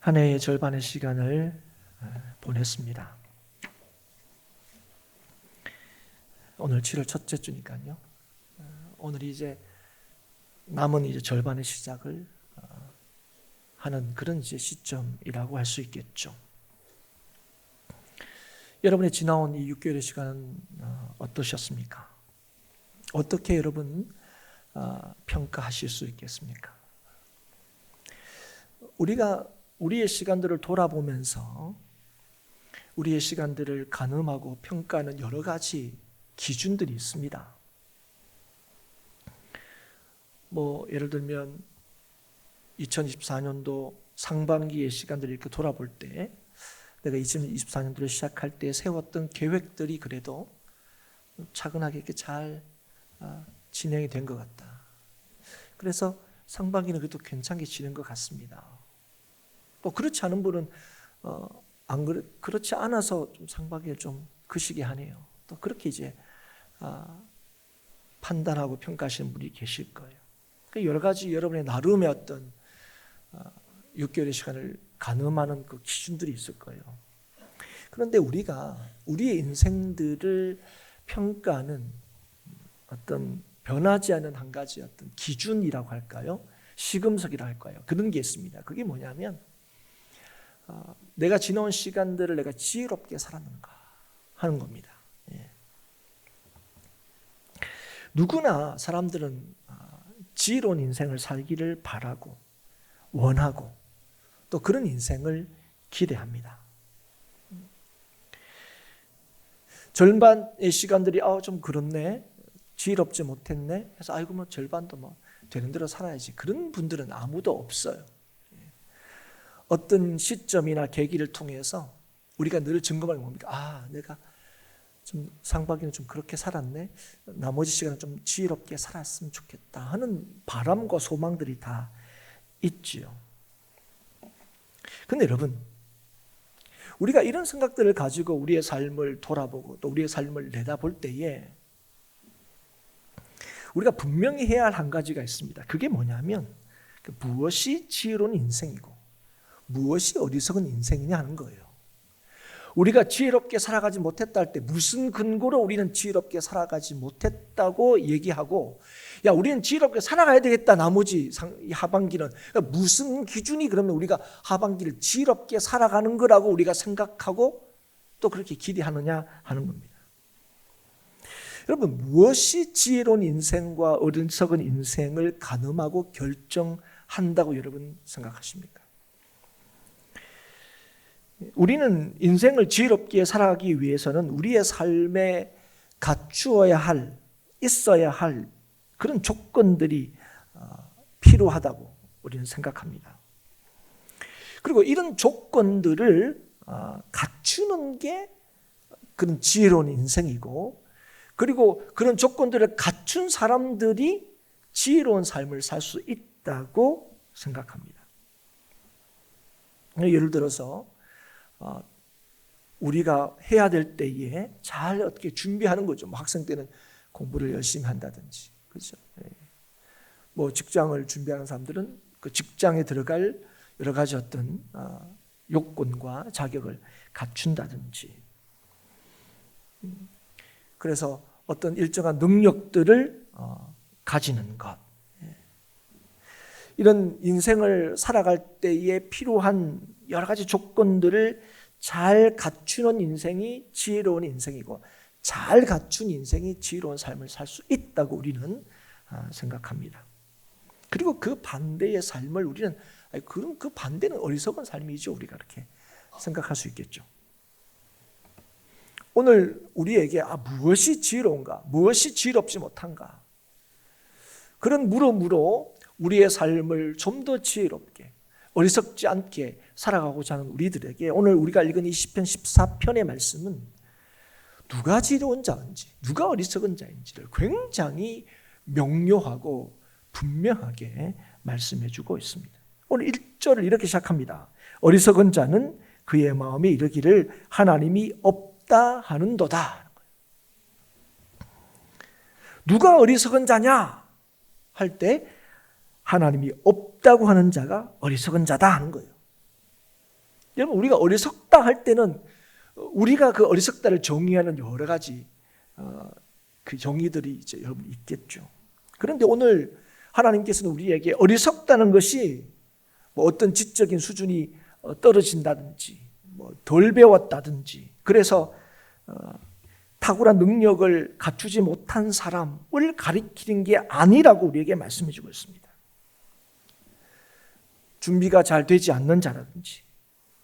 한 해의 절반의 시간을 보냈습니다. 오늘 7월 첫째 주니까요. 오늘 이제 남은 이제 절반의 시작을 하는 그런 이제 시점이라고 할 수 있겠죠. 여러분의 지나온 이 6개월의 시간은 어떠셨습니까? 어떻게 여러분 평가하실 수 있겠습니까? 우리가 우리의 시간들을 돌아보면서 우리의 시간들을 가늠하고 평가하는 여러 가지 기준들이 있습니다. 예를 들면 2024년도 상반기의 진행시간들을 이렇게 돌아볼 때 내가 2024년도를 시작할 때 세웠던 계획들이 그래도 차근하게 이렇게 잘 진행이 된 것 같다. 그래서 상반기는 그래도 괜찮게 지낸 것 같습니다. 또 그렇지 않은 분은 그렇지 않아서 좀 상반기를 좀 그시게 하네요. 또 그렇게 이제 판단하고 평가하시는 분이 계실 거예요. 여러 가지 여러분의 나름의 어떤 6개월의 시간을 가늠하는 그 기준들이 있을 거예요. 그런데 우리가 우리의 인생들을 평가하는 어떤 변하지 않는 한 가지 어떤 기준이라고 할까요? 시금석이라고 할까요? 그런 게 있습니다. 그게 뭐냐면 내가 지나온 시간들을 내가 지혜롭게 살았는가 하는 겁니다. 누구나 사람들은 지혜로운 인생을 살기를 바라고 원하고 또 그런 인생을 기대합니다. 절반의 시간들이 좀 그렇네, 지혜롭지 못했네 해서 아이고 절반도 되는 대로 살아야지, 그런 분들은 아무도 없어요. 어떤 시점이나 계기를 통해서 우리가 늘 점검하는 뭡니까? 내가 좀 상반기는 좀 그렇게 살았네, 나머지 시간은 좀 지혜롭게 살았으면 좋겠다 하는 바람과 소망들이 다 있지요. 근데 여러분, 우리가 이런 생각들을 가지고 우리의 삶을 돌아보고 또 우리의 삶을 내다볼 때에 우리가 분명히 해야 할 한 가지가 있습니다. 그게 뭐냐면 무엇이 지혜로운 인생이고 무엇이 어리석은 인생이냐 하는 거예요. 우리가 지혜롭게 살아가지 못했다 할 때 무슨 근거로 우리는 지혜롭게 살아가지 못했다고 얘기하고, 우리는 지혜롭게 살아가야 되겠다 나머지 하반기는, 무슨 기준이 그러면 우리가 하반기를 지혜롭게 살아가는 거라고 우리가 생각하고 또 그렇게 기대하느냐 하는 겁니다. 여러분, 무엇이 지혜로운 인생과 어리석은 인생을 가늠하고 결정한다고 여러분 생각하십니까? 우리는 인생을 지혜롭게 살아가기 위해서는 우리의 삶에 갖추어야 할, 있어야 할 그런 조건들이 필요하다고 우리는 생각합니다. 그리고 이런 조건들을 갖추는 게 그런 지혜로운 인생이고, 그리고 그런 조건들을 갖춘 사람들이 지혜로운 삶을 살 수 있다고 생각합니다. 예를 들어서 우리가 해야 될 때에 잘 어떻게 준비하는 거죠. 학생 때는 공부를 열심히 한다든지, 그렇죠? 직장을 준비하는 사람들은 그 직장에 들어갈 여러 가지 어떤 요건과 자격을 갖춘다든지, 그래서 어떤 일정한 능력들을 가지는 것, 이런 인생을 살아갈 때에 필요한 여러 가지 조건들을 잘 갖추는 인생이 지혜로운 인생이고, 잘 갖춘 인생이 지혜로운 삶을 살 수 있다고 우리는 생각합니다. 그리고 그 반대의 삶을 우리는, 그럼 그 반대는 어리석은 삶이죠, 우리가 그렇게 생각할 수 있겠죠. 오늘 우리에게 무엇이 지혜로운가, 무엇이 지혜롭지 못한가, 그런 물음으로 우리의 삶을 좀 더 지혜롭게 어리석지 않게 살아가고자 하는 우리들에게 오늘 우리가 읽은 이 시편 14편의 말씀은 누가 지혜로운 자인지 누가 어리석은 자인지를 굉장히 명료하고 분명하게 말씀해 주고 있습니다. 오늘 1절을 이렇게 시작합니다. 어리석은 자는 그의 마음에 이르기를 하나님이 없다 하는도다. 누가 어리석은 자냐 할 때 하나님이 없다고 하는 자가 어리석은 자다 하는 거예요. 여러분, 우리가 어리석다 할 때는 우리가 그 어리석다를 정의하는 여러 가지 그 정의들이 이제 여러분 있겠죠. 그런데 오늘 하나님께서는 우리에게 어리석다는 것이 뭐 어떤 지적인 수준이 떨어진다든지 뭐 덜 배웠다든지 그래서 탁월한 능력을 갖추지 못한 사람을 가리키는 게 아니라고 우리에게 말씀해 주고 있습니다. 준비가 잘 되지 않는 자라든지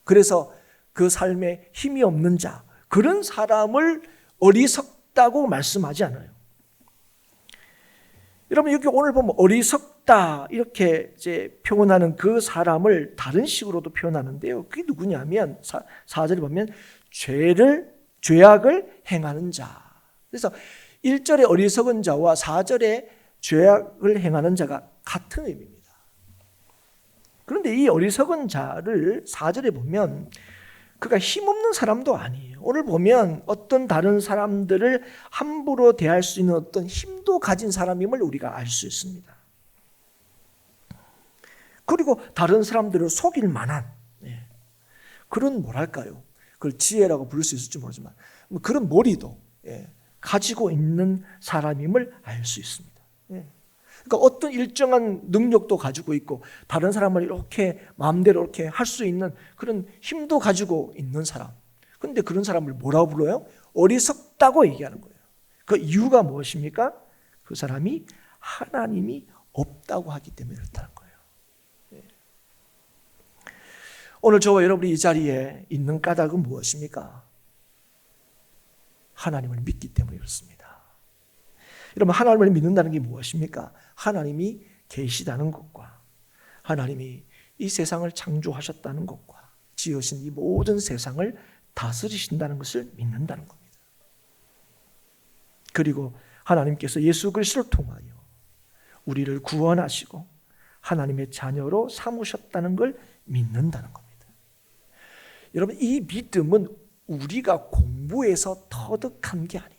그래서 그 삶에 힘이 없는 자, 그런 사람을 어리석다고 말씀하지 않아요. 여러분, 여기 오늘 보면 어리석다 이렇게 이제 표현하는 그 사람을 다른 식으로도 표현하는데요. 그게 누구냐면 4절에 보면 죄악을 행하는 자. 그래서 1절의 어리석은 자와 4절의 죄악을 행하는 자가 같은 의미입니다. 그런데 이 어리석은 자를 4절에 보면 그가 힘없는 사람도 아니에요. 오늘 보면 어떤 다른 사람들을 함부로 대할 수 있는 어떤 힘도 가진 사람임을 우리가 알 수 있습니다. 그리고 다른 사람들을 속일 만한 그런 뭐랄까요? 그걸 지혜라고 부를 수 있을지 모르지만 그런 머리도 가지고 있는 사람임을 알 수 있습니다. 그러니까 어떤 일정한 능력도 가지고 있고 다른 사람을 이렇게 마음대로 이렇게 할 수 있는 그런 힘도 가지고 있는 사람. 그런데 그런 사람을 뭐라고 불러요? 어리석다고 얘기하는 거예요. 그 이유가 무엇입니까? 그 사람이 하나님이 없다고 하기 때문에 그렇다는 거예요. 오늘 저와 여러분이 이 자리에 있는 까닭은 무엇입니까? 하나님을 믿기 때문에 그렇습니다. 여러분, 하나님을 믿는다는 게 무엇입니까? 하나님이 계시다는 것과 하나님이 이 세상을 창조하셨다는 것과 지으신 이 모든 세상을 다스리신다는 것을 믿는다는 겁니다. 그리고 하나님께서 예수 그리스도를 통하여 우리를 구원하시고 하나님의 자녀로 삼으셨다는 걸 믿는다는 겁니다. 여러분, 이 믿음은 우리가 공부해서 터득한 게 아니에요.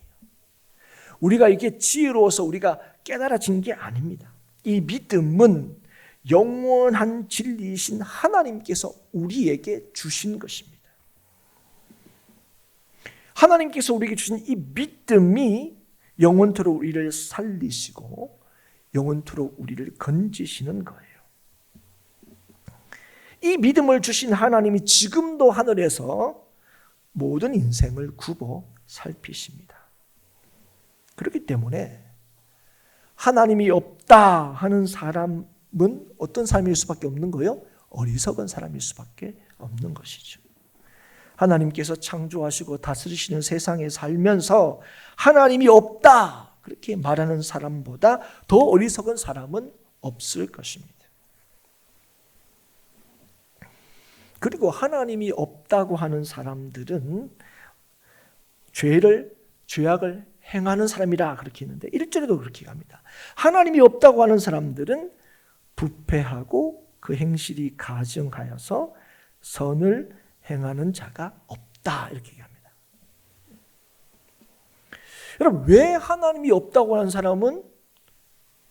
우리가 이게 지혜로워서 우리가 깨달아진 게 아닙니다. 이 믿음은 영원한 진리이신 하나님께서 우리에게 주신 것입니다. 하나님께서 우리에게 주신 이 믿음이 영원토록 우리를 살리시고 영원토록 우리를 건지시는 거예요. 이 믿음을 주신 하나님이 지금도 하늘에서 모든 인생을 굽어 살피십니다. 그렇기 때문에 하나님이 없다 하는 사람은 어떤 사람일 수밖에 없는 거예요? 어리석은 사람일 수밖에 없는 것이죠. 하나님께서 창조하시고 다스리시는 세상에 살면서 하나님이 없다 그렇게 말하는 사람보다 더 어리석은 사람은 없을 것입니다. 그리고 하나님이 없다고 하는 사람들은 죄악을 행하는 사람이라 그렇게 있는데 1절에도 그렇게 합니다. 하나님이 없다고 하는 사람들은 부패하고 그 행실이 가증하여서 선을 행하는 자가 없다 이렇게 얘기합니다. 여러분, 왜 하나님이 없다고 하는 사람은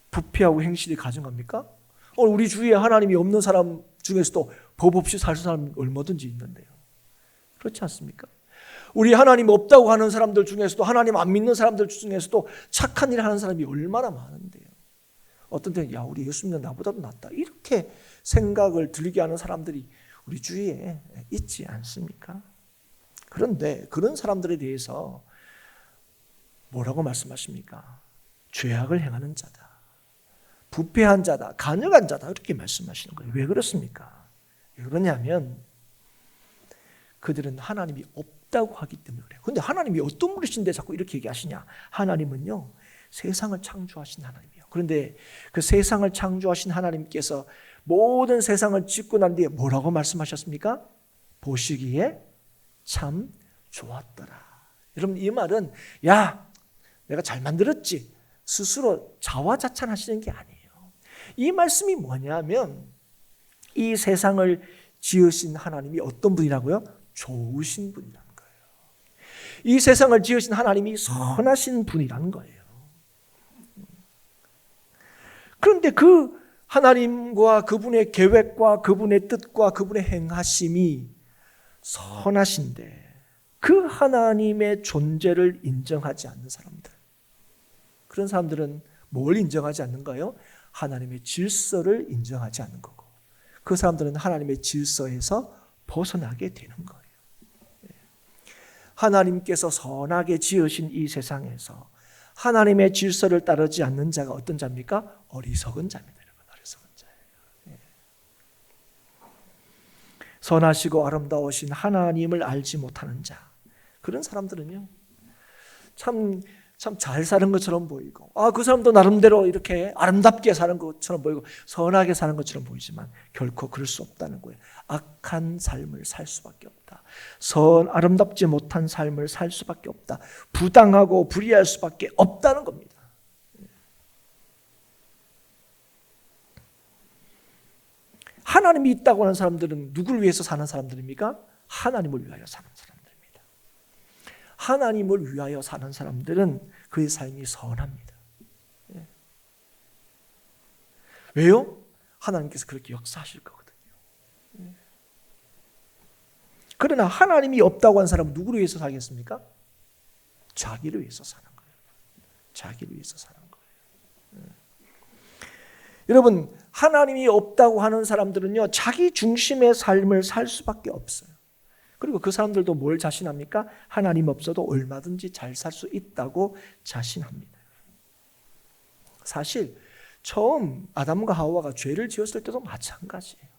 부패하고 행실이 가증합니까? 오늘 우리 주위에 하나님이 없는 사람 중에서도 법 없이 살 사람 얼마든지 있는데요. 그렇지 않습니까? 우리 하나님 없다고 하는 사람들 중에서도 하나님 안 믿는 사람들 중에서도 착한 일 하는 사람이 얼마나 많은데요. 어떤 때는 야, 우리 예수 믿는 나보다도 낫다 이렇게 생각을 들게 하는 사람들이 우리 주위에 있지 않습니까? 그런데 그런 사람들에 대해서 뭐라고 말씀하십니까? 죄악을 행하는 자다, 부패한 자다, 간역한 자다 이렇게 말씀하시는 거예요. 왜 그렇습니까? 왜 그러냐면 그들은 하나님이 없다고 하기 때문에 그래요. 그런데 하나님이 어떤 분이신데 자꾸 이렇게 얘기하시냐? 하나님은요, 세상을 창조하신 하나님이에요. 그런데 그 세상을 창조하신 하나님께서 모든 세상을 짓고 난 뒤에 뭐라고 말씀하셨습니까? 보시기에 참 좋았더라. 여러분, 이 말은 야, 내가 잘 만들었지 스스로 자화자찬하시는 게 아니에요. 이 말씀이 뭐냐면 이 세상을 지으신 하나님이 어떤 분이라고요? 좋으신 분이라는 거예요. 이 세상을 지으신 하나님이 선하신 분이라는 거예요. 그런데 그 하나님과 그분의 계획과 그분의 뜻과 그분의 행하심이 선하신데 그 하나님의 존재를 인정하지 않는 사람들, 그런 사람들은 뭘 인정하지 않는가요? 하나님의 질서를 인정하지 않는 거고, 그 사람들은 하나님의 질서에서 벗어나게 되는 거예요. 하나님께서 선하게 지으신 이 세상에서 하나님의 질서를 따르지 않는 자가 어떤 자입니까? 어리석은 자입니다. 여러분, 어리석은 자예요. 선하시고 아름다우신 하나님을 알지 못하는 자, 그런 사람들은요 참 잘 사는 것처럼 보이고, 그 사람도 나름대로 이렇게 아름답게 사는 것처럼 보이고 선하게 사는 것처럼 보이지만 결코 그럴 수 없다는 거예요. 악한 삶을 살 수밖에 없다. 아름답지 못한 삶을 살 수밖에 없다. 부당하고 불의할 수밖에 없다는 겁니다. 하나님이 있다고 하는 사람들은 누구를 위해서 사는 사람들입니까? 하나님을 위하여 사는 사람들입니다. 하나님을 위하여 사는 사람들은 그의 삶이 선합니다. 왜요? 하나님께서 그렇게 역사하실 거거든요. 그러나 하나님이 없다고 하는 사람은 누구를 위해서 살겠습니까? 자기를 위해서 사는 거예요. 자기를 위해서 사는 거예요. 여러분, 하나님이 없다고 하는 사람들은요, 자기 중심의 삶을 살 수밖에 없어요. 그리고 그 사람들도 뭘 자신합니까? 하나님 없어도 얼마든지 잘 살 수 있다고 자신합니다. 사실 처음 아담과 하와가 죄를 지었을 때도 마찬가지예요.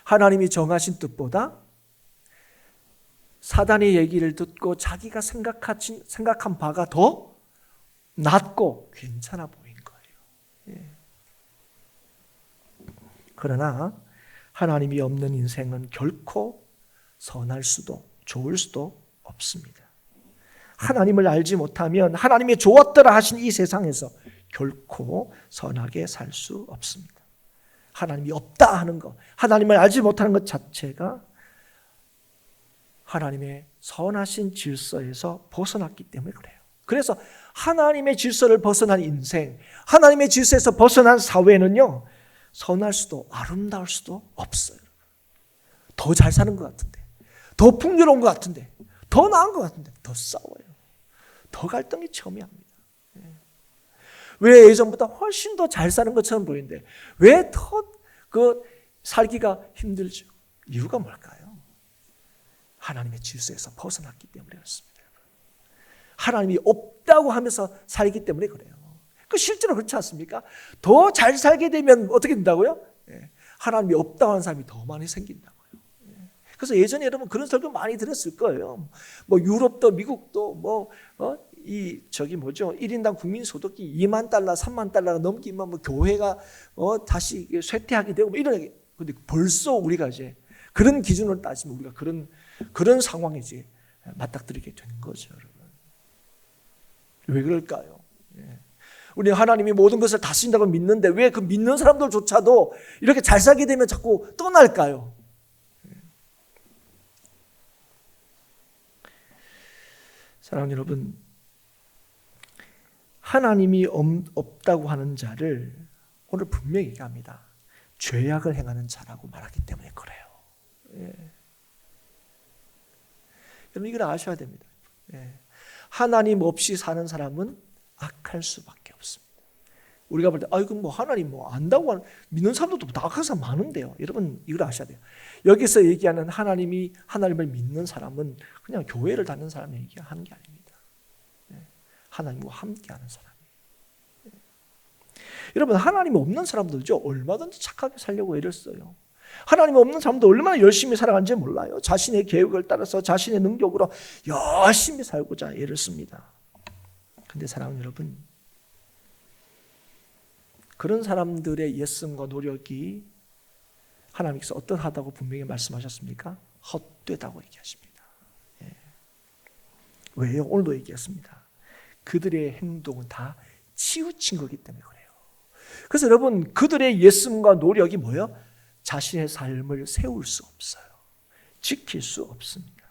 하나님이 정하신 뜻보다 사단의 얘기를 듣고 자기가 생각한 바가 더 낫고 괜찮아 보인 거예요. 그러나 하나님이 없는 인생은 결코 선할 수도 좋을 수도 없습니다. 하나님을 알지 못하면 하나님의 좋았더라 하신 이 세상에서 결코 선하게 살 수 없습니다. 하나님이 없다 하는 것, 하나님을 알지 못하는 것 자체가 하나님의 선하신 질서에서 벗어났기 때문에 그래요. 그래서 하나님의 질서를 벗어난 인생, 하나님의 질서에서 벗어난 사회는요, 선할 수도 아름다울 수도 없어요. 더 잘 사는 것 같은데, 더 풍요로운 것 같은데, 더 나은 것 같은데 더 싸워요. 더 갈등이 첨예합니다. 왜 예전보다 훨씬 더 잘 사는 것처럼 보이는데 왜 더 살기가 힘들죠? 이유가 뭘까요? 하나님의 질서에서 벗어났기 때문에 그렇습니다. 하나님이 없다고 하면서 살기 때문에 그래요. 실제로 그렇지 않습니까? 더 잘 살게 되면 어떻게 된다고요? 하나님이 없다고 하는 사람이 더 많이 생긴다고요. 그래서 예전에 여러분 그런 설교 많이 들었을 거예요. 유럽도 미국도 1인당 국민 소득이 2만 달러, 3만 달러가 넘기면 교회가 다시 쇠퇴하게 되고 이런 얘기. 근데 벌써 우리가 이제 그런 기준으로 따지면 우리가 그런 상황에 이제 맞닥뜨리게 된 거죠, 여러분. 왜 그럴까요? 우리 하나님이 모든 것을 다스린다고 믿는데 왜 그 믿는 사람들조차도 이렇게 잘 살게 되면 자꾸 떠날까요? 사랑하는 여러분, 하나님이 없다고 하는 자를 오늘 분명히 얘기합니다. 죄악을 행하는 자라고 말하기 때문에 그래요. 여러분 이걸 아셔야 됩니다. 하나님 없이 사는 사람은 악할 수밖에 없습니다. 우리가 볼 때 하나님 안다고 하는 믿는 사람들도 악한 사람 많은데요. 여러분 이걸 아셔야 돼요. 여기서 얘기하는 하나님을 믿는 사람은 그냥 교회를 다니는 사람이 얘기하는 게 아닙니다. 하나님과 함께하는 사람이에요. 여러분 하나님 없는 사람들죠. 얼마든지 착하게 살려고 애를 써요. 하나님 없는 사람도 얼마나 열심히 살아가는지 몰라요. 자신의 계획을 따라서 자신의 능력으로 열심히 살고자 애를 씁니다. 그런데 사랑하는 여러분, 그런 사람들의 예씀과 노력이 하나님께서 어떠하다고 분명히 말씀하셨습니까? 헛되다고 얘기하십니다. 왜요? 오늘도 얘기했습니다. 그들의 행동은 다 치우친 거기 때문에 그래요. 그래서 여러분 그들의 예씀과 노력이 뭐예요? 자신의 삶을 세울 수 없어요. 지킬 수 없습니다.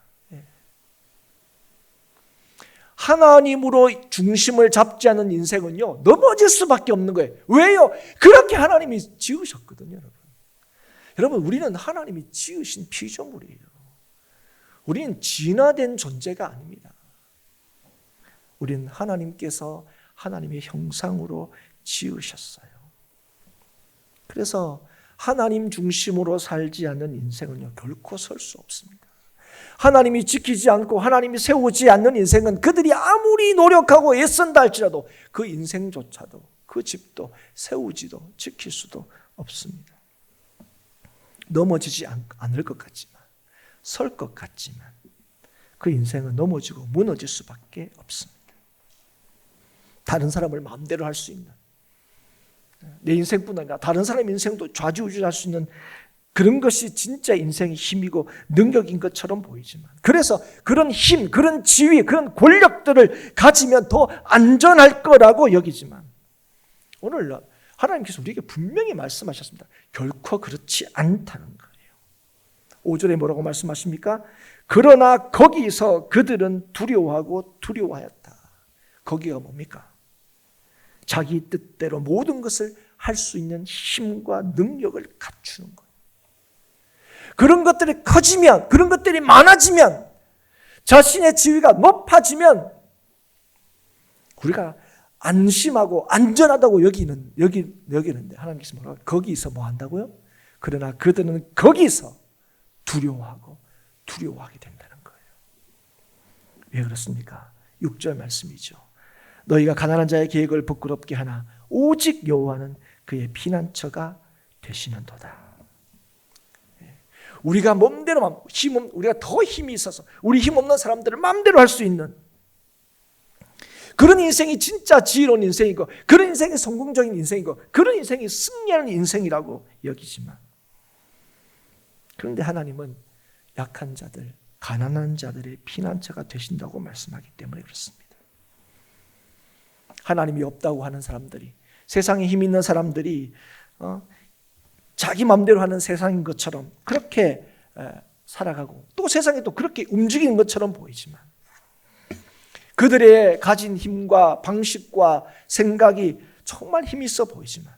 하나님으로 중심을 잡지 않은 인생은요 넘어질 수밖에 없는 거예요. 왜요? 그렇게 하나님이 지으셨거든요. 여러분 우리는 하나님이 지으신 피조물이에요. 우리는 진화된 존재가 아닙니다. 우리는 하나님께서 하나님의 형상으로 지으셨어요. 그래서 하나님 중심으로 살지 않는 인생은요, 결코 설 수 없습니다. 하나님이 지키지 않고 하나님이 세우지 않는 인생은 그들이 아무리 노력하고 애쓴다 할지라도 그 인생조차도, 그 집도 세우지도 지킬 수도 없습니다. 넘어지지 않을 것 같지만, 설 것 같지만 그 인생은 넘어지고 무너질 수밖에 없습니다. 다른 사람을 마음대로 할 수 있는, 내 인생뿐 아니라 다른 사람의 인생도 좌지우지할 수 있는 그런 것이 진짜 인생의 힘이고 능력인 것처럼 보이지만, 그래서 그런 힘, 그런 지위, 그런 권력들을 가지면 더 안전할 거라고 여기지만, 오늘 하나님께서 우리에게 분명히 말씀하셨습니다. 결코 그렇지 않다는 거예요. 5절에 뭐라고 말씀하십니까? 그러나 거기서 그들은 두려워하고 두려워하였다. 거기가 뭡니까? 자기 뜻대로 모든 것을 할 수 있는 힘과 능력을 갖추는 거예요. 그런 것들이 커지면, 그런 것들이 많아지면, 자신의 지위가 높아지면 우리가 안심하고 안전하다고 여기는데, 하나님께서 뭐라고? 거기서 뭐 한다고요? 그러나 그들은 거기서 두려워하고 두려워하게 된다는 거예요. 왜 그렇습니까? 6절 말씀이죠. 너희가 가난한 자의 계획을 부끄럽게 하나 오직 여호와는 그의 피난처가 되시는도다. 우리가 몸대로 우리가 더 힘이 있어서 우리 힘없는 사람들을 마음대로 할 수 있는 그런 인생이 진짜 지혜로운 인생이고, 그런 인생이 성공적인 인생이고, 그런 인생이 승리하는 인생이라고 여기지만, 그런데 하나님은 약한 자들, 가난한 자들의 피난처가 되신다고 말씀하기 때문에 그렇습니다. 하나님이 없다고 하는 사람들이, 세상에 힘 있는 사람들이 자기 마음대로 하는 세상인 것처럼 그렇게 살아가고, 또 세상이 또 그렇게 움직이는 것처럼 보이지만, 그들의 가진 힘과 방식과 생각이 정말 힘이 있어 보이지만,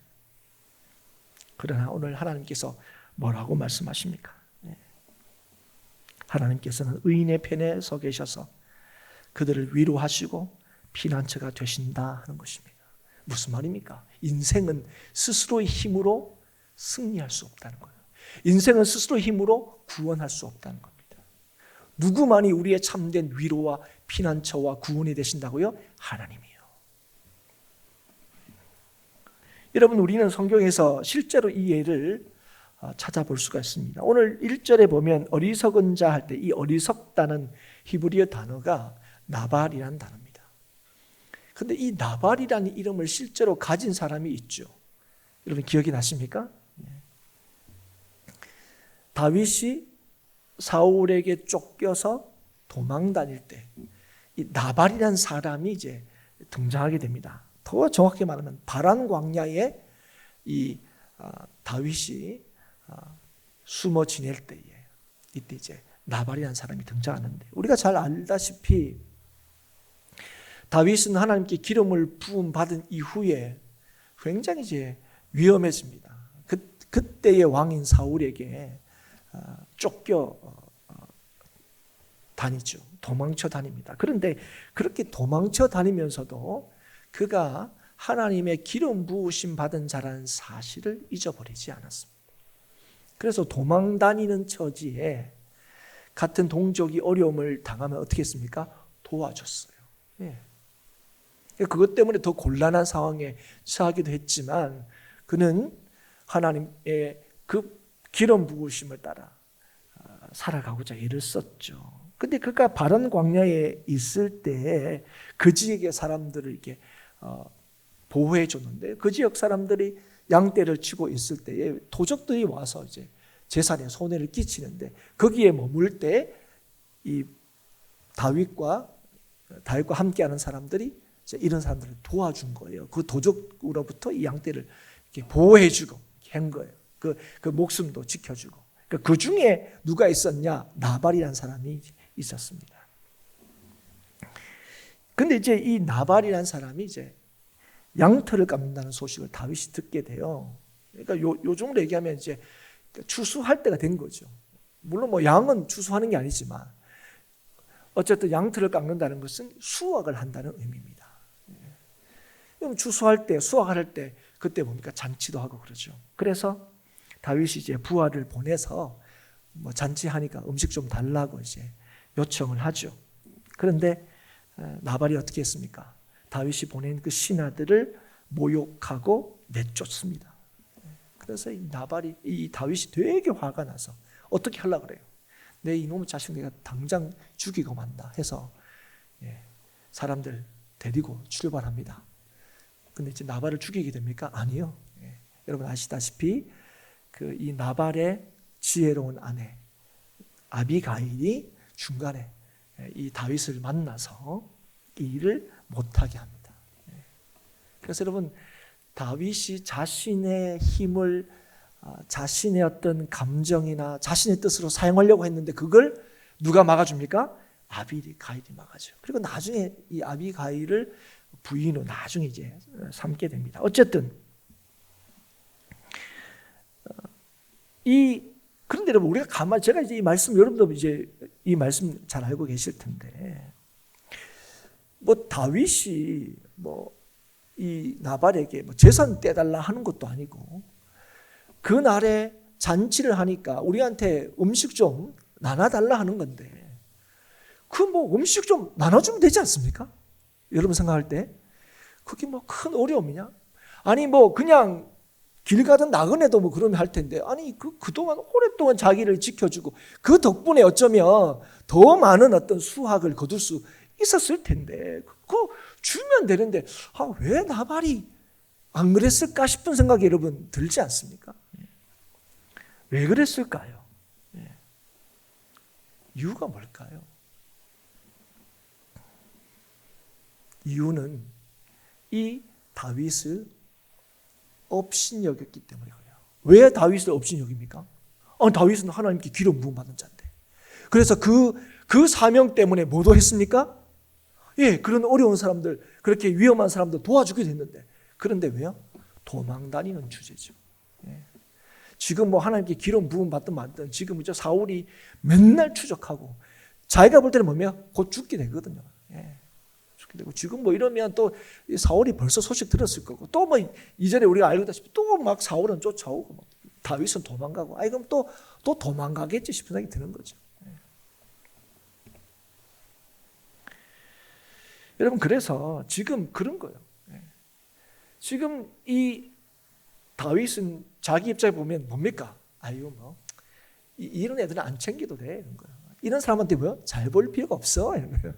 그러나 오늘 하나님께서 뭐라고 말씀하십니까? 하나님께서는 의인의 편에 서 계셔서 그들을 위로하시고 피난처가 되신다 하는 것입니다. 무슨 말입니까? 인생은 스스로의 힘으로 승리할 수 없다는 거예요. 인생은 스스로의 힘으로 구원할 수 없다는 겁니다. 누구만이 우리의 참된 위로와 피난처와 구원이 되신다고요? 하나님이요. 여러분, 우리는 성경에서 실제로 이 예를 찾아볼 수가 있습니다. 오늘 1절에 보면 어리석은 자 할 때 이 어리석다는 히브리어 단어가 나발이라는 단어입니다. 그런데 이 나발이라는 이름을 실제로 가진 사람이 있죠. 여러분 기억이 나십니까? 다윗이 사울에게 쫓겨서 도망 다닐 때 이 나발이라는 사람이 이제 등장하게 됩니다. 더 정확히 말하면 바란 광야에 이 다윗이 숨어 지낼 때에 이때 이제 나발이라는 사람이 등장하는데, 우리가 잘 알다시피 다윗은 하나님께 기름을 부음 받은 이후에 굉장히 이제 위험해집니다. 그때의 왕인 사울에게 쫓겨 다니죠. 도망쳐 다닙니다. 그런데 그렇게 도망쳐 다니면서도 그가 하나님의 기름 부으심 받은 자라는 사실을 잊어버리지 않았습니다. 그래서 도망 다니는 처지에 같은 동족이 어려움을 당하면 어떻게 했습니까? 도와줬어요. 그것 때문에 더 곤란한 상황에 처하기도 했지만, 그는 하나님의 그 기름 부으심을 따라 살아가고자 애를 썼죠. 근데 그가 바란 광야에 있을 때 그 지역의 사람들을 이렇게 보호해 줬는데, 그 지역 사람들이 양떼를 치고 있을 때에 도적들이 와서 이제 재산에 손해를 끼치는데, 거기에 머물 때 이 다윗과 함께하는 사람들이 이제 이런 사람들을 도와준 거예요. 그 도적으로부터 이 양떼를 이렇게 보호해주고 한 거예요. 그 목숨도 지켜주고. 그러니까 그 중에 누가 있었냐? 나발이라는 사람이 있었습니다. 근데 이제 이 나발이라는 사람이 이제 양털을 깎는다는 소식을 다윗이 듣게 돼요. 그러니까 요즘으로 얘기하면 이제 추수할 때가 된 거죠. 물론 뭐 양은 추수하는 게 아니지만 어쨌든 양털을 깎는다는 것은 수확을 한다는 의미입니다. 추수할 때, 수확할 때 그때 뭡니까? 잔치도 하고 그러죠. 그래서 다윗이 이제 부하를 보내서 뭐 잔치하니까 음식 좀 달라고 이제 요청을 하죠. 그런데 나발이 어떻게 했습니까? 다윗이 보낸 그 신하들을 모욕하고 내쫓습니다. 그래서 이 다윗이 되게 화가 나서 어떻게 하려고 그래요? 내 이놈의 자식 내가 당장 죽이고 만다 해서 사람들 데리고 출발합니다. 근데 이제 나발을 죽이게 됩니까? 아니요. 여러분 아시다시피 이 나발의 지혜로운 아내 아비가일이 중간에 이 다윗을 만나서 이 일을 못하게 합니다. 그래서 여러분 다윗이 자신의 힘을 자신의 어떤 감정이나 자신의 뜻으로 사용하려고 했는데 그걸 누가 막아줍니까? 아비가일이 막아줘요. 그리고 나중에 이 아비가일을 부인으로 나중에 이제 삼게 됩니다. 어쨌든 그런데 여러분 우리가 가만 제가 이제 이 말씀 여러분도 이제 이 말씀 잘 알고 계실 텐데 뭐 다윗이 뭐 이 나발에게 뭐 재산 떼달라 하는 것도 아니고 그날에 잔치를 하니까 우리한테 음식 좀 나눠달라 하는 건데 그 뭐 음식 좀 나눠주면 되지 않습니까? 여러분 생각할 때 그게 뭐 큰 어려움이냐? 아니 뭐 그냥 길 가던 나그네도 뭐 그러면 할 텐데 아니 그동안 오랫동안 자기를 지켜주고 그 덕분에 어쩌면 더 많은 어떤 수확을 거둘 수 있었을 텐데 그거 주면 되는데 왜 나발이 안 그랬을까 싶은 생각이 여러분 들지 않습니까? 왜 그랬을까요? 이유가 뭘까요? 이유는 이 다윗을 업신여겼기 때문에 그래요. 왜 다윗을 업신여깁니까? 다윗은 하나님께 기름 부음 받은 자인데. 그래서 그 사명 때문에 뭐도 했습니까? 그런 어려운 사람들, 그렇게 위험한 사람들 도와주기도 했는데. 그런데 왜요? 도망 다니는 주제죠. 지금 뭐 하나님께 기름 부음 받든 말든 지금 이제 사울이 맨날 추적하고 자기가 볼 때는 뭐면 곧 죽게 되거든요. 죽게 되고 지금 뭐 이러면 또 사울이 벌써 소식 들었을 거고 또 뭐 이전에 우리가 알다시피 또 막 사울은 쫓아오고 막 다윗은 도망가고 그럼 또 도망가겠지 싶은 생각이 드는 거죠. 여러분 그래서 지금 그런 거예요. 지금 이 다윗은 자기 입장에 보면 뭡니까? 뭐 이런 애들은 안 챙겨도 돼 이런 거예요. 이런 사람한테 뭐요? 잘 볼 필요가 없어 이런 거예요.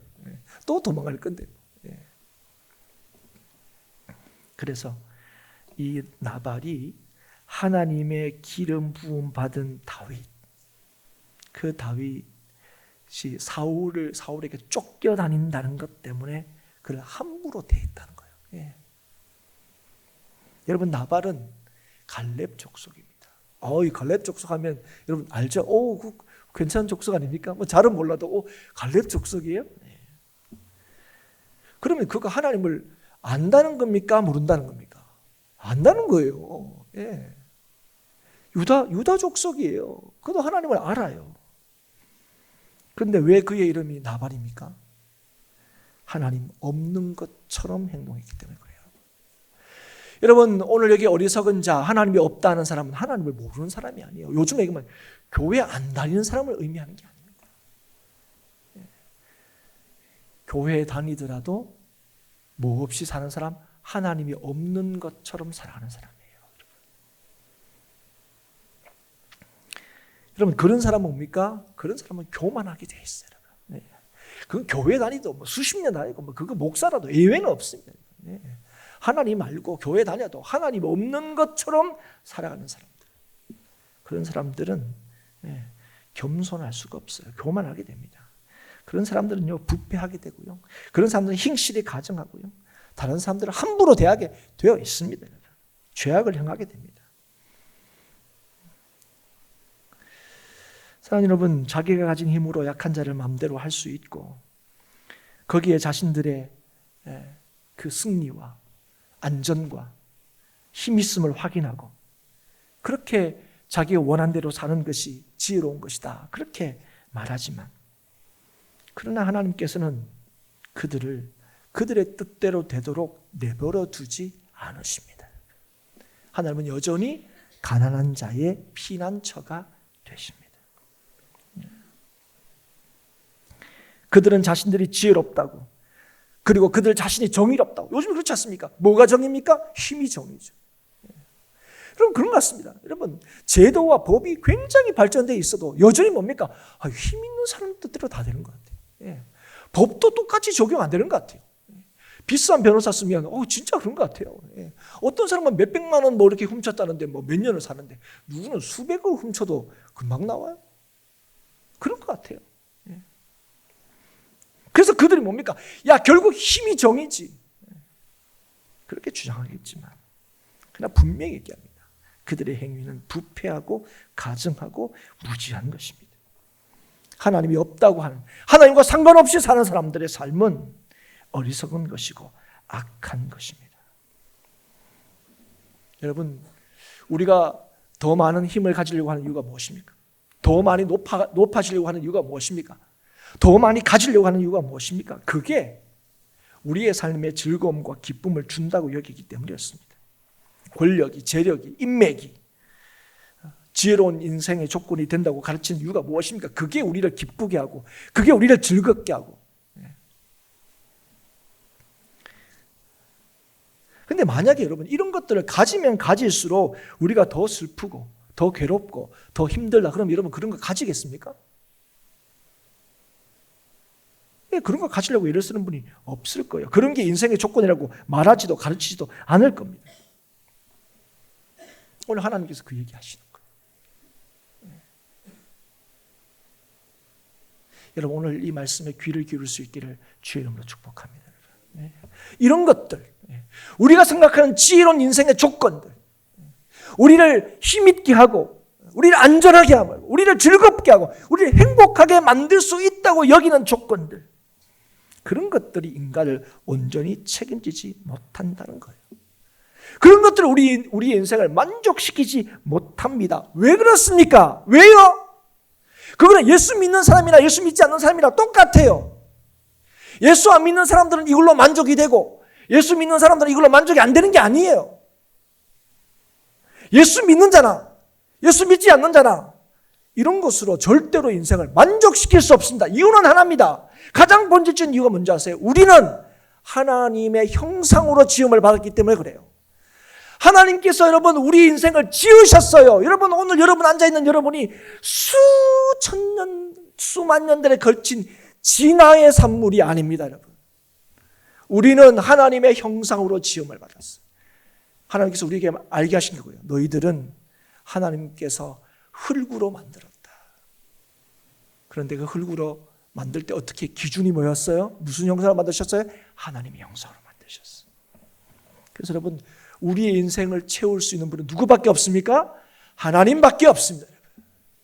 또 도망갈 건데. 그래서 이 나발이 하나님의 기름 부음 받은 다윗, 그 다윗이 사울에게 쫓겨다닌다는 것 때문에 그를 함부로 대했다는 거예요. 여러분 나발은 갈렙 족속입니다. 이 갈렙 족속하면 여러분 알죠? 그 괜찮은 족속 아닙니까? 뭐 잘은 몰라도 갈렙 족속이에요? 그러면 그가 하나님을 안다는 겁니까? 모른다는 겁니까? 안다는 거예요. 유다 족속이에요. 그도 하나님을 알아요. 그런데 왜 그의 이름이 나발입니까? 하나님 없는 것처럼 행동했기 때문에 그래요. 여러분 오늘 여기 어리석은 자, 하나님이 없다는 사람은 하나님을 모르는 사람이 아니에요. 요즘에 얘기하면 교회 안 다니는 사람을 의미하는 게 아닙니다. 교회에 다니더라도 뭐 없이 사는 사람, 하나님이 없는 것처럼 살아가는 사람이에요. 여러분 그런 사람은 뭡니까? 그런 사람은 교만하게 돼 있어요. 그 교회 다니도 뭐 수십 년 다니고 뭐 그거 목사라도 예외는 없습니다. 하나님 알고 교회 다녀도 하나님 없는 것처럼 살아가는 사람들. 그런 사람들은 겸손할 수가 없어요. 교만하게 됩니다. 그런 사람들은요 부패하게 되고요. 그런 사람들은 행실이 가증하고요. 다른 사람들을 함부로 대하게 되어 있습니다. 죄악을 행하게 됩니다. 사랑하는 여러분, 자기가 가진 힘으로 약한 자를 마음대로 할 수 있고 거기에 자신들의 그 승리와 안전과 힘 있음을 확인하고 그렇게 자기가 원한 대로 사는 것이 지혜로운 것이다. 그렇게 말하지만 그러나 하나님께서는 그들의 뜻대로 되도록 내버려 두지 않으십니다. 하나님은 여전히 가난한 자의 피난처가 되십니다. 그들은 자신들이 지혜롭다고, 그리고 그들 자신이 정의롭다고. 요즘 그렇지 않습니까? 뭐가 정의입니까? 힘이 정의죠. 그럼 그런 것 같습니다. 여러분, 제도와 법이 굉장히 발전되어 있어도 여전히 뭡니까? 힘 있는 사람 뜻대로 다 되는 것 같아요. 예. 법도 똑같이 적용 안 되는 것 같아요. 비싼 변호사 쓰면 진짜 그런 것 같아요. 예. 어떤 사람은 몇백만 원 뭐 이렇게 훔쳤다는데 뭐 몇 년을 사는데 누구는 수백을 훔쳐도 금방 나와요. 그런 것 같아요. 예. 그래서 그들이 뭡니까? 야, 결국 힘이 정이지. 그렇게 주장하겠지만 그러나 분명히 얘기합니다. 그들의 행위는 부패하고 가증하고 무지한 것입니다. 하나님이 없다고 하는, 하나님과 상관없이 사는 사람들의 삶은 어리석은 것이고 악한 것입니다. 여러분, 우리가 더 많은 힘을 가지려고 하는 이유가 무엇입니까? 더 많이 높아지려고 하는 이유가 무엇입니까? 더 많이 가지려고 하는 이유가 무엇입니까? 그게 우리의 삶의 즐거움과 기쁨을 준다고 여기기 때문이었습니다. 권력이, 재력이, 인맥이 지혜로운 인생의 조건이 된다고 가르치는 이유가 무엇입니까? 그게 우리를 기쁘게 하고, 그게 우리를 즐겁게 하고. 근데 만약에 여러분 이런 것들을 가지면 가질수록 우리가 더 슬프고 더 괴롭고 더 힘들다 그러면 여러분 그런 거 가지겠습니까? 그런 거 가지려고 애를 쓰는 분이 없을 거예요. 그런 게 인생의 조건이라고 말하지도 가르치지도 않을 겁니다. 오늘 하나님께서 그 얘기하시는 거예요. 여러분, 오늘 이 말씀에 귀를 기울일 수 있기를 주의 이름으로 축복합니다. 이런 것들, 우리가 생각하는 지혜로운 인생의 조건들, 우리를 힘있게 하고 우리를 안전하게 하고 우리를 즐겁게 하고 우리를 행복하게 만들 수 있다고 여기는 조건들, 그런 것들이 인간을 온전히 책임지지 못한다는 거예요. 그런 것들을 우리 인생을 만족시키지 못합니다. 왜 그렇습니까? 왜요? 그거는 예수 믿는 사람이나 예수 믿지 않는 사람이랑 똑같아요. 예수 안 믿는 사람들은 이걸로 만족이 되고 예수 믿는 사람들은 이걸로 만족이 안 되는 게 아니에요. 예수 믿는 자나 예수 믿지 않는 자나 이런 것으로 절대로 인생을 만족시킬 수 없습니다. 이유는 하나입니다. 가장 본질적인 이유가 뭔지 아세요? 우리는 하나님의 형상으로 지음을 받았기 때문에 그래요. 하나님께서 여러분 우리 인생을 지으셨어요. 여러분, 오늘 여러분 앉아있는 여러분이 수천 년, 수만 년들에 걸친 진화의 산물이 아닙니다. 여러분, 우리는 하나님의 형상으로 지음을 받았어요. 하나님께서 우리에게 알게 하신 거고요. 너희들은 하나님께서 흙으로 만들었다. 그런데 그 흙으로 만들 때 어떻게 기준이 뭐였어요? 무슨 형상으로 만드셨어요? 하나님의 형상으로 만드셨어요. 그래서 여러분, 우리의 인생을 채울 수 있는 분은 누구밖에 없습니까? 하나님밖에 없습니다.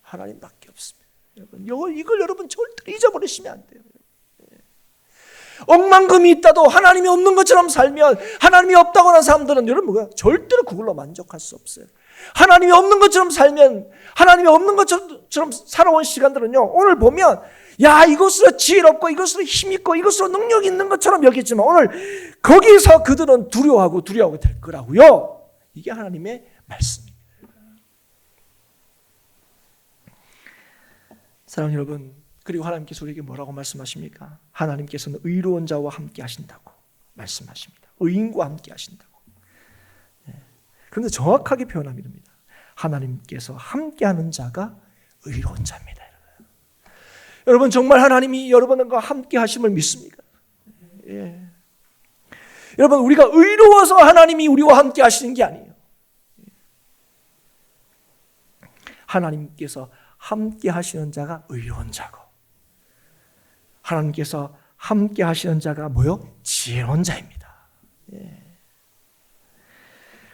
하나님밖에 없습니다. 여러분, 이걸 여러분 절대 잊어버리시면 안 돼요. 억만금이 있다도 하나님이 없는 것처럼 살면, 하나님이 없다고 하는 사람들은 여러분 절대로 그걸로 만족할 수 없어요. 하나님이 없는 것처럼 살면, 하나님이 없는 것처럼 살아온 시간들은요, 오늘 보면 야, 이것으로 지혜롭고 이것으로 힘있고 이것으로 능력 있는 것처럼 여기지만 오늘 거기서 그들은 두려워하고 될 거라고요. 이게 하나님의 말씀입니다. 사랑하는 여러분, 그리고 하나님께서 우리에게 뭐라고 말씀하십니까? 하나님께서는 의로운 자와 함께 하신다고 말씀하십니다. 의인과 함께 하신다고. 그런데 정확하게 표현하면 이럽니다. 하나님께서 함께하는 자가 의로운 자입니다. 여러분, 정말 하나님이 여러분과 함께 하심을 믿습니까? 예. 여러분, 우리가 의로워서 하나님이 우리와 함께 하시는 게 아니에요. 하나님께서 함께 하시는 자가 의로운 자고, 하나님께서 함께 하시는 자가 뭐요? 지혜로운 자입니다. 예.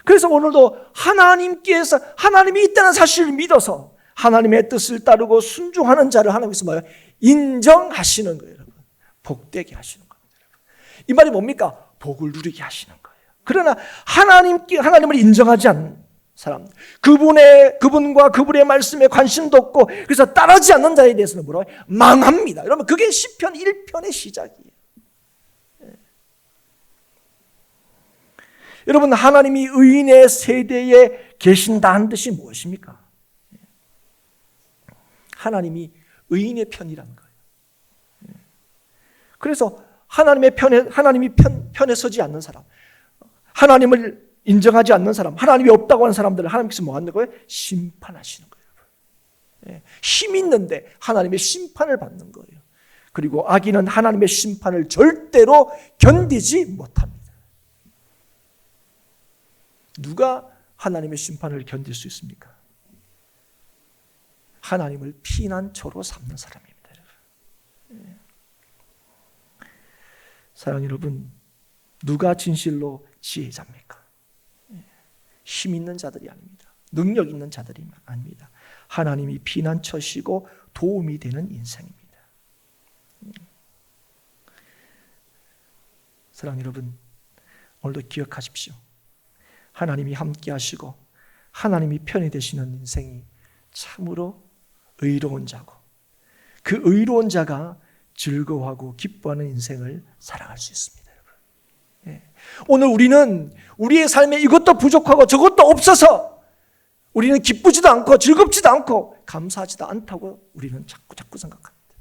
그래서 오늘도 하나님이 있다는 사실을 믿어서 하나님의 뜻을 따르고 순종하는 자를 하나님께서 뭐예요? 인정하시는 거예요, 여러분. 복되게 하시는 겁니다. 이 말이 뭡니까? 복을 누리게 하시는 거예요. 그러나 하나님을 인정하지 않는, 사람, 그분과 그분의 말씀에 관심도 없고 그래서 따르지 않는 자에 대해서는 뭐라고 해요? 망합니다. 여러분 그게 시편 1편의 시작이에요. 여러분 하나님이 의인의 세대에 계신다는 뜻이 무엇입니까? 하나님이 의인의 편이라는 거예요. 그래서 하나님이 편에 서지 않는 사람, 하나님을 인정하지 않는 사람, 하나님이 없다고 하는 사람들을 하나님께서 뭐 하는 거예요? 심판하시는 거예요. 힘 있는데 하나님의 심판을 받는 거예요. 그리고 악인은 하나님의 심판을 절대로 견디지 못합니다. 누가 하나님의 심판을 견딜 수 있습니까? 하나님을 피난처로 삼는 사람입니다. 사랑하는 여러분, 누가 진실로 지혜자입니까? 힘 있는 자들이 아닙니다. 능력 있는 자들이 아닙니다. 하나님이 피난처시고 도움이 되는 인생입니다. 사랑하는 여러분, 오늘도 기억하십시오. 하나님이 함께 하시고 하나님이 편이 되시는 인생이 참으로 의로운 자고 그 의로운 자가 즐거워하고 기뻐하는 인생을 살아갈 수 있습니다. 오늘 우리는 우리의 삶에 이것도 부족하고 저것도 없어서 우리는 기쁘지도 않고 즐겁지도 않고 감사하지도 않다고 우리는 자꾸 생각합니다.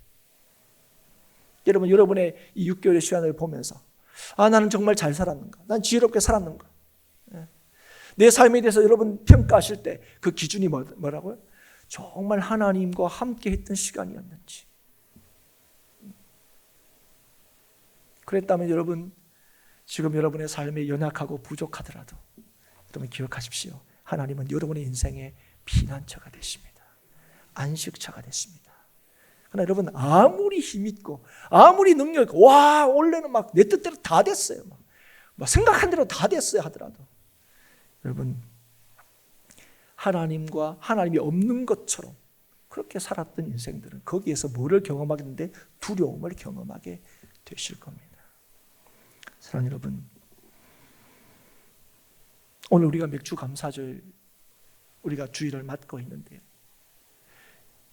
여러분, 여러분의 이 6개월의 시간을 보면서 나는 정말 잘 살았는가? 난 지혜롭게 살았는가? 내 삶에 대해서 여러분 평가하실 때 그 기준이 뭐라고요? 정말 하나님과 함께 했던 시간이었는지. 그랬다면 여러분, 지금 여러분의 삶에 연약하고 부족하더라도 여러분 기억하십시오. 하나님은 여러분의 인생의 피난처가 되십니다. 안식처가 되십니다. 그러나 여러분 아무리 힘있고 아무리 능력 있고 원래는 막 내 뜻대로 다 됐어요. 막 생각한 대로 다 됐어요 하더라도 여러분 하나님이 없는 것처럼 그렇게 살았던 인생들은 거기에서 뭐를 경험하겠는데 두려움을 경험하게 되실 겁니다. 사랑하는 여러분, 오늘 우리가 맥주 감사절 우리가 주일을 맞고 있는데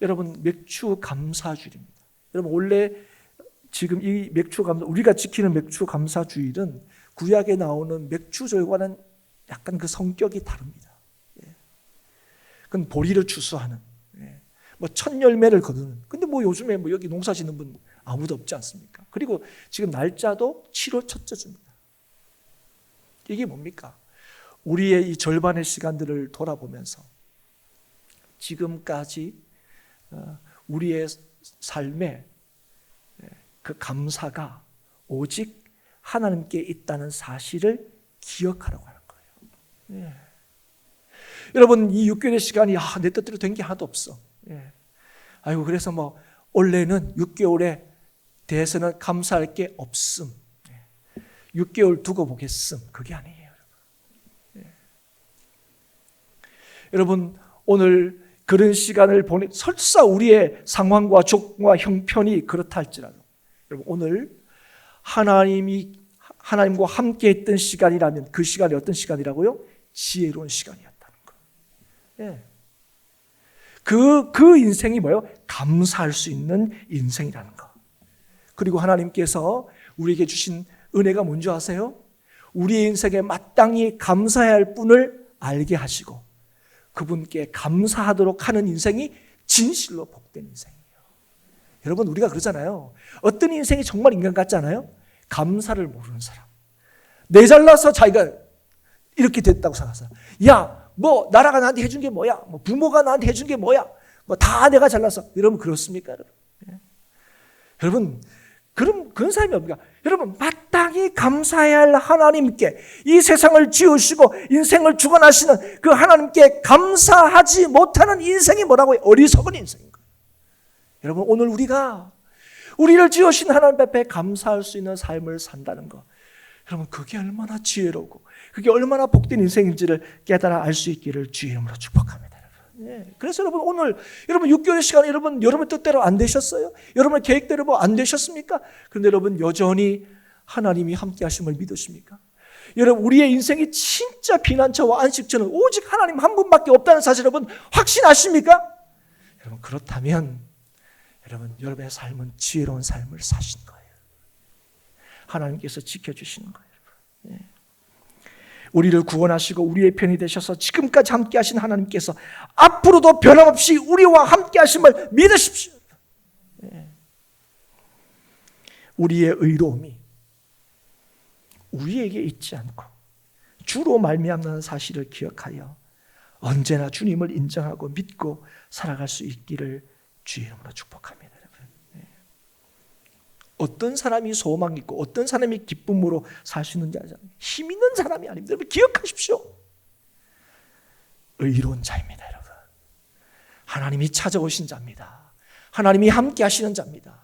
여러분 맥주 감사주일입니다. 여러분 원래 지금 이 맥주 감사 우리가 지키는 맥주 감사주일은 구약에 나오는 맥주절과는 약간 그 성격이 다릅니다. 그건 보리를 추수하는 뭐 첫 열매를 거두는. 근데 뭐 요즘에 뭐 여기 농사 짓는 분 아무도 없지 않습니까? 그리고 지금 날짜도 7월 첫째 주입니다. 이게 뭡니까? 우리의 이 절반의 시간들을 돌아보면서 지금까지 우리의 삶에 그 감사가 오직 하나님께 있다는 사실을 기억하라고 하는 거예요. 여러분 이 6개월의 시간이 내 뜻대로 된 게 하나도 없어. 아이고 그래서 뭐 원래는 6개월에 대해서는 감사할 게 없음. 6개월 두고 보겠음. 그게 아니에요. 여러분 오늘 그런 시간을 설사 우리의 상황과 조건과 형편이 그렇다 할지라도 여러분 오늘 하나님과 함께 했던 시간이라면 그 시간이 어떤 시간이라고요? 지혜로운 시간이었다는 거예요. 그 인생이 뭐예요? 감사할 수 있는 인생이라는 거. 그리고 하나님께서 우리에게 주신 은혜가 뭔지 아세요? 우리의 인생에 마땅히 감사해야 할 분을 알게 하시고 그분께 감사하도록 하는 인생이 진실로 복된 인생이에요. 여러분 우리가 그러잖아요. 어떤 인생이 정말 인간 같지 않아요? 감사를 모르는 사람. 내 잘나서 자기가 이렇게 됐다고 생각하잖아. 뭐 나라가 나한테 해준 게 뭐야? 뭐 부모가 나한테 해준 게 뭐야? 뭐 다 내가 잘나서. 여러분 그렇습니까? 여러분? 여러분 그런 사람이 없습니까? 여러분 마땅히 감사해야 할 하나님께 이 세상을 지으시고 인생을 주관하시는 그 하나님께 감사하지 못하는 인생이 뭐라고요? 어리석은 인생인 거예요. 여러분 오늘 우리를 지으신 하나님 앞에 감사할 수 있는 삶을 산다는 거 여러분 그게 얼마나 지혜롭고 그게 얼마나 복된 인생인지를 깨달아 알 수 있기를 주의 이름으로 축복합니다. 그래서 여러분 오늘 여러분 6개월의 시간 여러분 뜻대로 안 되셨어요? 여러분의 계획대로 안 되셨습니까? 그런데 여러분 여전히 하나님이 함께 하심을 믿으십니까? 여러분, 우리의 인생이 진짜 피난처와 안식처는 오직 하나님 한 분밖에 없다는 사실 여러분 확신하십니까? 여러분, 그렇다면 여러분의 삶은 지혜로운 삶을 사신 거예요. 하나님께서 지켜주시는 거예요. 예. 우리를 구원하시고 우리의 편이 되셔서 지금까지 함께 하신 하나님께서 앞으로도 변함없이 우리와 함께 하심을 믿으십시오. 예. 우리의 의로움이 우리에게 있지 않고 주로 말미암는 사실을 기억하여 언제나 주님을 인정하고 믿고 살아갈 수 있기를 주의 이름으로 축복합니다. 여러분. 네. 어떤 사람이 소망이 있고 어떤 사람이 기쁨으로 살 수 있는지 알잖아요. 힘 있는 사람이 아닙니다. 여러분, 기억하십시오. 의로운 자입니다. 여러분. 하나님이 찾아오신 자입니다. 하나님이 함께 하시는 자입니다.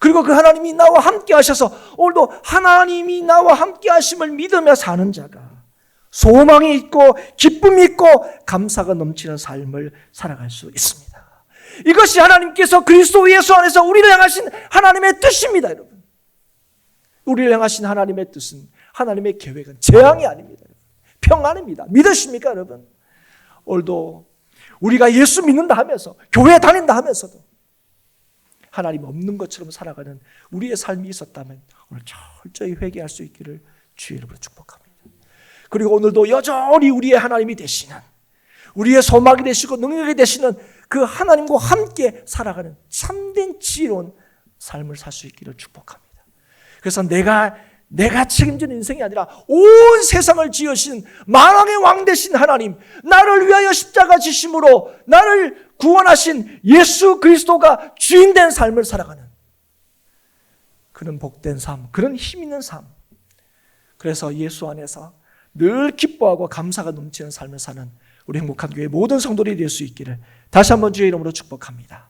그리고 그 하나님이 나와 함께 하셔서 오늘도 하나님이 나와 함께 하심을 믿으며 사는 자가 소망이 있고 기쁨이 있고 감사가 넘치는 삶을 살아갈 수 있습니다. 이것이 하나님께서 그리스도 예수 안에서 우리를 향하신 하나님의 뜻입니다. 여러분, 우리를 향하신 하나님의 뜻은, 하나님의 계획은 재앙이 아닙니다. 평안입니다. 믿으십니까 여러분? 오늘도 우리가 예수 믿는다 하면서 교회 다닌다 하면서도 하나님 없는 것처럼 살아가는 우리의 삶이 있었다면 오늘 철저히 회개할 수 있기를 주의 이름으로 축복합니다. 그리고 오늘도 여전히 우리의 하나님이 되시는, 우리의 소망이 되시고 능력이 되시는 그 하나님과 함께 살아가는 참된 지혜로운 삶을 살 수 있기를 축복합니다. 그래서 내가 책임지는 인생이 아니라 온 세상을 지으신 만왕의 왕 되신 하나님, 나를 위하여 십자가 지심으로 나를 구원하신 예수 그리스도가 주인된 삶을 살아가는 그런 복된 삶, 그런 힘 있는 삶. 그래서 예수 안에서 늘 기뻐하고 감사가 넘치는 삶을 사는 우리 행복한 교회 모든 성도들이 될 수 있기를 다시 한번 주의 이름으로 축복합니다.